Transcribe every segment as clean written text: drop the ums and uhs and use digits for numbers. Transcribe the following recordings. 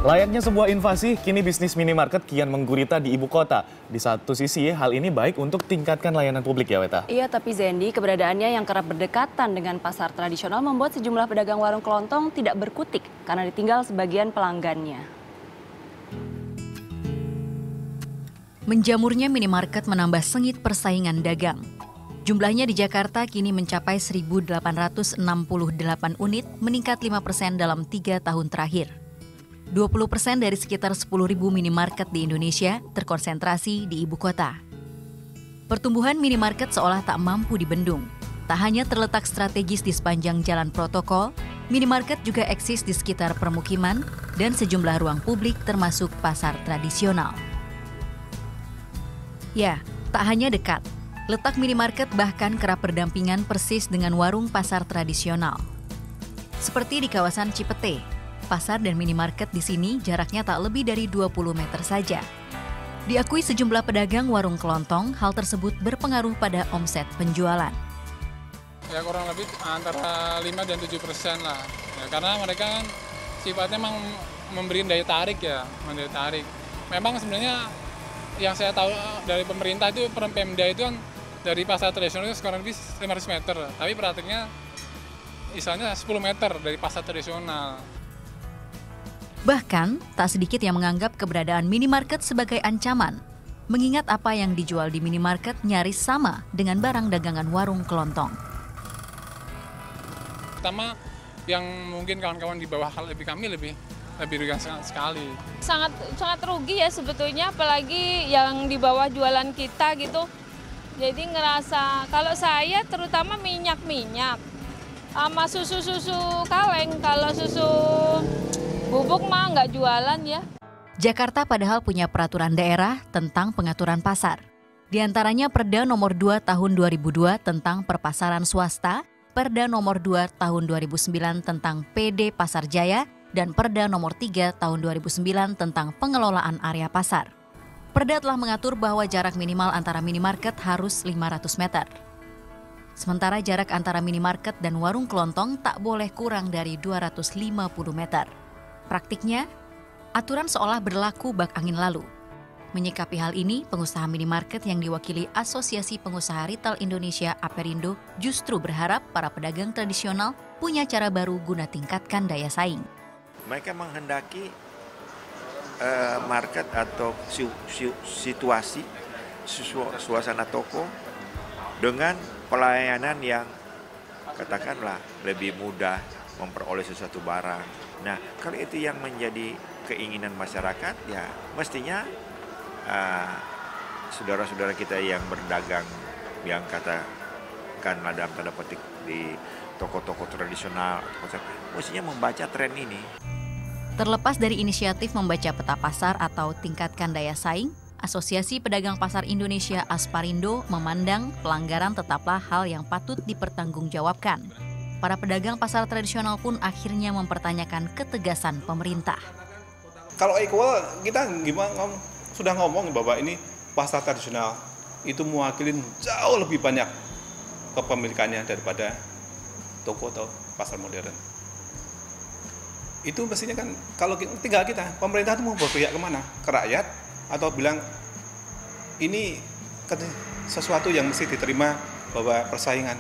Layaknya sebuah invasi, kini bisnis minimarket kian menggurita di ibu kota. Di satu sisi, hal ini baik untuk tingkatkan layanan publik ya, Weta? Iya, tapi Zendi, keberadaannya yang kerap berdekatan dengan pasar tradisional membuat sejumlah pedagang warung kelontong tidak berkutik karena ditinggal sebagian pelanggannya. Menjamurnya minimarket menambah sengit persaingan dagang. Jumlahnya di Jakarta kini mencapai 1.868 unit, meningkat 5% dalam 3 tahun terakhir. 20% dari sekitar 10.000 minimarket di Indonesia terkonsentrasi di ibu kota. Pertumbuhan minimarket seolah tak mampu dibendung. Tak hanya terletak strategis di sepanjang jalan protokol, minimarket juga eksis di sekitar permukiman dan sejumlah ruang publik termasuk pasar tradisional. Ya, tak hanya dekat, letak minimarket bahkan kerap berdampingan persis dengan warung pasar tradisional. Seperti di kawasan Cipete, pasar dan minimarket di sini jaraknya tak lebih dari 20 meter saja. Diakui sejumlah pedagang warung kelontong, hal tersebut berpengaruh pada omset penjualan. Ya kurang lebih antara 5 dan 7% lah. Ya, karena mereka kan sifatnya memang memberi daya tarik ya, daya tarik. Memang sebenarnya yang saya tahu dari pemerintah itu, Pemda itu kan dari pasar tradisional itu sekarang lebih 500 meter. Tapi praktiknya misalnya 10 meter dari pasar tradisional. Bahkan, tak sedikit yang menganggap keberadaan minimarket sebagai ancaman, mengingat apa yang dijual di minimarket nyaris sama dengan barang dagangan warung kelontong. Pertama, yang mungkin kawan-kawan di bawah kami lebih rugi sekali. Sangat rugi ya sebetulnya, apalagi yang di bawah jualan kita gitu. Jadi ngerasa, kalau saya terutama minyak, sama susu kaleng, kalau susu bubuk mah nggak jualan ya. Jakarta padahal punya peraturan daerah tentang pengaturan pasar. Di antaranya Perda Nomor 2 Tahun 2002 tentang perpasaran swasta, Perda Nomor 2 Tahun 2009 tentang PD Pasar Jaya, dan Perda Nomor 3 Tahun 2009 tentang pengelolaan area pasar. Perda telah mengatur bahwa jarak minimal antara minimarket harus 500 meter. Sementara jarak antara minimarket dan warung kelontong tak boleh kurang dari 250 meter. Praktiknya, aturan seolah berlaku bak angin lalu. Menyikapi hal ini, pengusaha minimarket yang diwakili Asosiasi Pengusaha Retail Indonesia Aperindo justru berharap para pedagang tradisional punya cara baru guna tingkatkan daya saing. Mereka menghendaki market atau situasi suasana toko dengan pelayanan yang katakanlah lebih mudah memperoleh sesuatu barang. Nah, kalau itu yang menjadi keinginan masyarakat, ya mestinya saudara-saudara kita yang berdagang, yang katakanlah dalam tanda petik di toko-toko tradisional, mestinya membaca tren ini. Terlepas dari inisiatif membaca peta pasar atau tingkatkan daya saing, Asosiasi Pedagang Pasar Indonesia Asparindo memandang pelanggaran tetaplah hal yang patut dipertanggungjawabkan. Para pedagang pasar tradisional pun akhirnya mempertanyakan ketegasan pemerintah. Kalau equal, kita sudah ngomong bahwa ini pasar tradisional itu mewakili jauh lebih banyak kepemilikannya daripada toko atau pasar modern. Itu mestinya kan kalau tinggal kita, pemerintah itu mau berpihak kemana? Ke rakyat atau bilang ini sesuatu yang mesti diterima bahwa persaingan.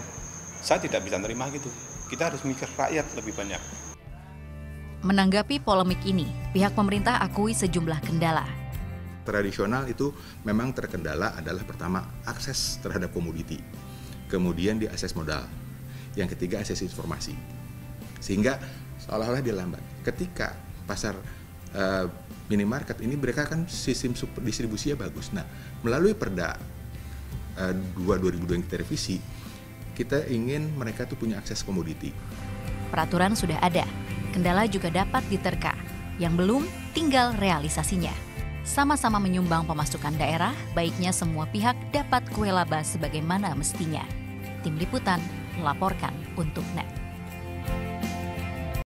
Saya tidak bisa terima gitu. Kita harus mikir rakyat lebih banyak. Menanggapi polemik ini, pihak pemerintah akui sejumlah kendala. Tradisional itu memang terkendala adalah pertama akses terhadap komoditi, kemudian di akses modal, yang ketiga akses informasi. Sehingga seolah-olah dia lambat. Ketika pasar minimarket ini mereka kan sistem distribusinya bagus. Nah, melalui Perda 2/2002 yang kita revisi, kita ingin mereka tuh punya akses komoditi. Peraturan sudah ada, kendala juga dapat diterka. Yang belum, tinggal realisasinya. Sama-sama menyumbang pemasukan daerah, baiknya semua pihak dapat kue laba sebagaimana mestinya. Tim Liputan melaporkan untuk NET.